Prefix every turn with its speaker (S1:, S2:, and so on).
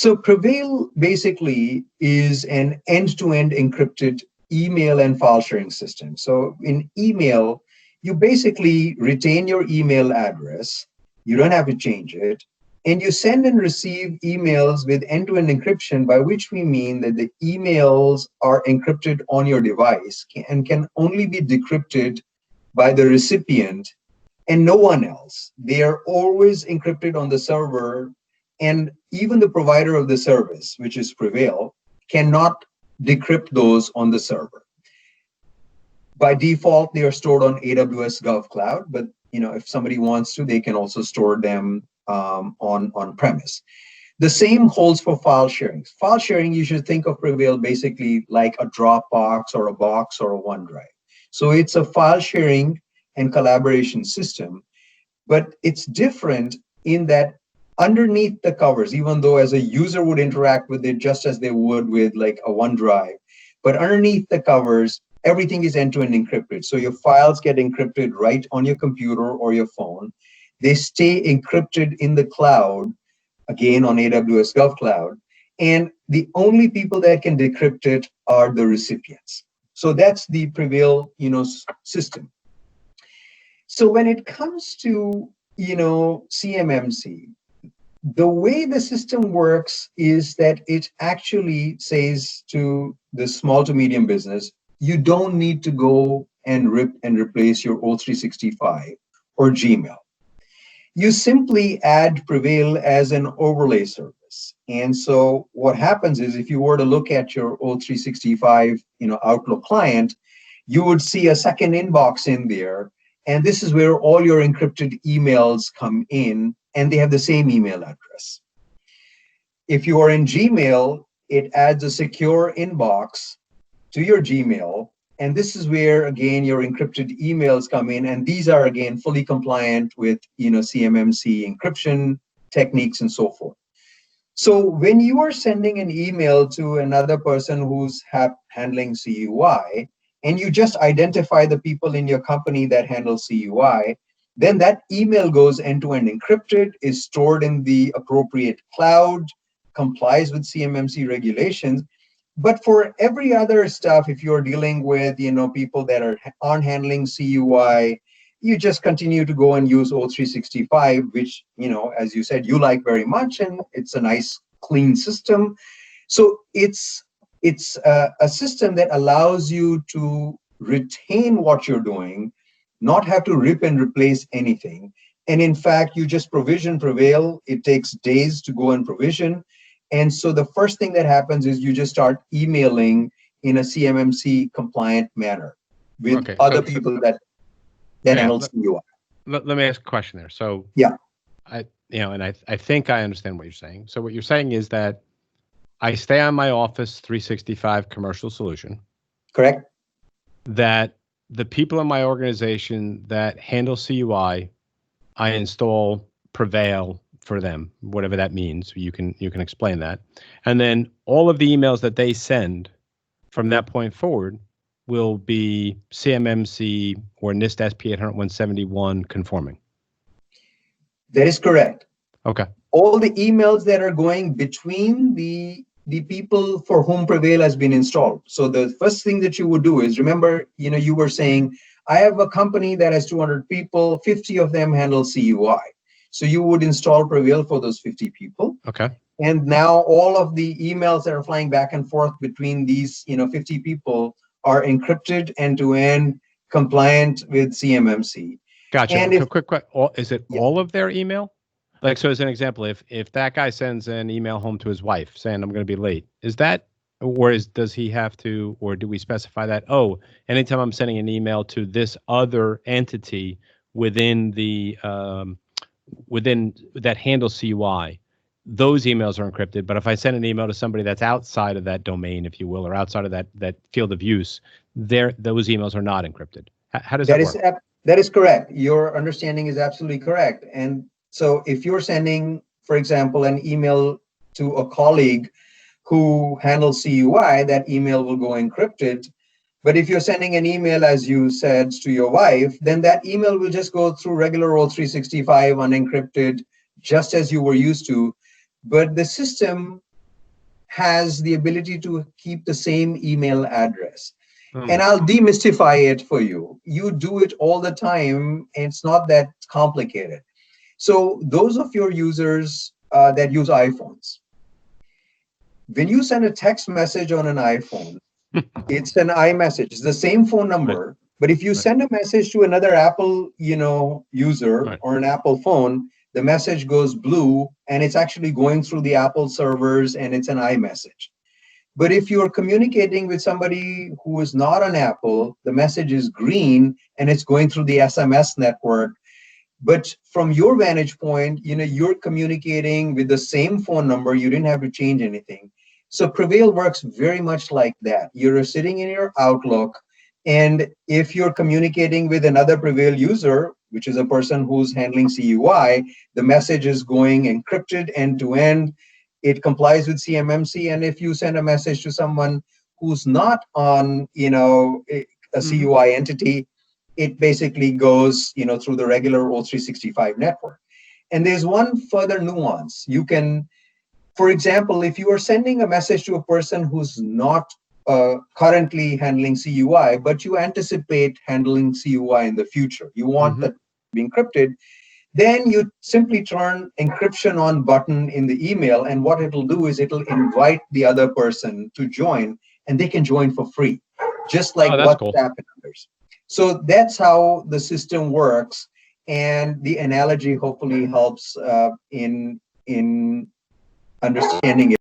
S1: So Prevail basically is an end-to-end encrypted email and file sharing system. So in email, you basically retain your email address. You don't have to change it. And you send and receive emails with end-to-end encryption, by which we mean that the emails are encrypted on your device and can only be decrypted by the recipient and no one else. They are always encrypted on the server, and even the provider of the service, which is Prevail, cannot decrypt those on the server. By default, they are stored on AWS GovCloud, but if somebody wants to, they can also store them on premise. The same holds for file sharing. File sharing, you should think of Prevail basically like a Dropbox or a Box or a OneDrive. So it's a file sharing and collaboration system, but it's different in that underneath the covers, even though as a user would interact with it just as they would with like a OneDrive, but underneath the covers, everything is end-to-end encrypted. So your files get encrypted right on your computer or your phone. They stay encrypted in the cloud, again on AWS GovCloud, and the only people that can decrypt it are the recipients. So that's the Prevail, system. So when it comes to, CMMC, the way the system works is that it actually says to the small to medium business, you don't need to go and rip and replace your O365 or Gmail. You simply add Prevail as an overlay service. And so what happens is if you were to look at your O365, Outlook client, you would see a second inbox in there. And this is where all your encrypted emails come in, and they have the same email address. If you are in Gmail, it adds a secure inbox to your Gmail. And this is where, again, your encrypted emails come in. And these are, again, fully compliant with, CMMC encryption techniques and so forth. So when you are sending an email to another person who's handling CUI, and you just identify the people in your company that handle CUI, then that email goes end-to-end encrypted, is stored in the appropriate cloud, complies with CMMC regulations. But for every other stuff, if you're dealing with, people that aren't handling CUI, you just continue to go and use O365, which, as you said, you like very much, and it's a nice, clean system. So it's a system that allows you to retain what you're doing, not have to rip and replace anything. And in fact, you just provision Prevail. It takes days to go and provision. And so the first thing that happens is you just start emailing in a CMMC compliant manner with other people that handle CUI.
S2: Let me ask a question there. So
S1: yeah,
S2: I think I understand what you're saying. So what you're saying is that I stay on my Office 365 commercial solution.
S1: Correct.
S2: That the people in my organization that handle CUI, I install Prevail for them, whatever that means. You can explain that. And then all of the emails that they send from that point forward will be CMMC or NIST SP 800-171 conforming.
S1: That is correct.
S2: Okay.
S1: All the emails that are going between the people for whom Prevail has been installed. So the first thing that you would do is, remember, you were saying, I have a company that has 200 people, 50 of them handle CUI. So you would install Prevail for those 50 people.
S2: Okay.
S1: And now all of the emails that are flying back and forth between these, 50 people are encrypted end-to-end, compliant with CMMC.
S2: Gotcha.
S1: And
S2: quick, is it all of their email? Like, so as an example, if that guy sends an email home to his wife saying, I'm going to be late, is that, does he have to, or do we specify that? Oh, anytime I'm sending an email to this other entity within the, within that handles CUI, those emails are encrypted. But if I send an email to somebody that's outside of that domain, if you will, or outside of that field of use, those emails are not encrypted. How does that work?
S1: That is correct. Your understanding is absolutely correct. And so if you're sending, for example, an email to a colleague who handles CUI, that email will go encrypted. But if you're sending an email, as you said, to your wife, then that email will just go through regular O365 unencrypted, just as you were used to. But the system has the ability to keep the same email address. And
S2: Hmm.
S1: I'll demystify it for you. You do it all the time, and it's not that complicated. So those of your users that use iPhones, when you send a text message on an iPhone, it's an iMessage. It's the same phone
S2: Right.
S1: number, but if you
S2: Right.
S1: send a message to another Apple, user
S2: Right.
S1: or an Apple phone, the message goes blue, and it's actually going through the Apple servers, and it's an iMessage. But if you're communicating with somebody who is not on Apple, the message is green, and it's going through the SMS network. But from your vantage point, you're communicating with the same phone number. You didn't have to change anything. So Prevail works very much like that. You're sitting in your Outlook, and if you're communicating with another Prevail user, which is a person who's handling CUI, the message is going encrypted end to end. It complies with CMMC. And if you send a message to someone who's not on, a
S2: Hmm.
S1: CUI entity, it basically goes, through the regular O365 network. And there's one further nuance. You can, for example, if you are sending a message to a person who's not currently handling CUI, but you anticipate handling CUI in the future, you want
S2: Hmm.
S1: that to be encrypted, then you simply turn encryption on button in the email, and what it'll do is it'll invite the other person to join, and they can join for free, just like
S2: Oh, that's cool.
S1: WhatsApp and others. So that's how the system works, and the analogy hopefully helps in understanding it.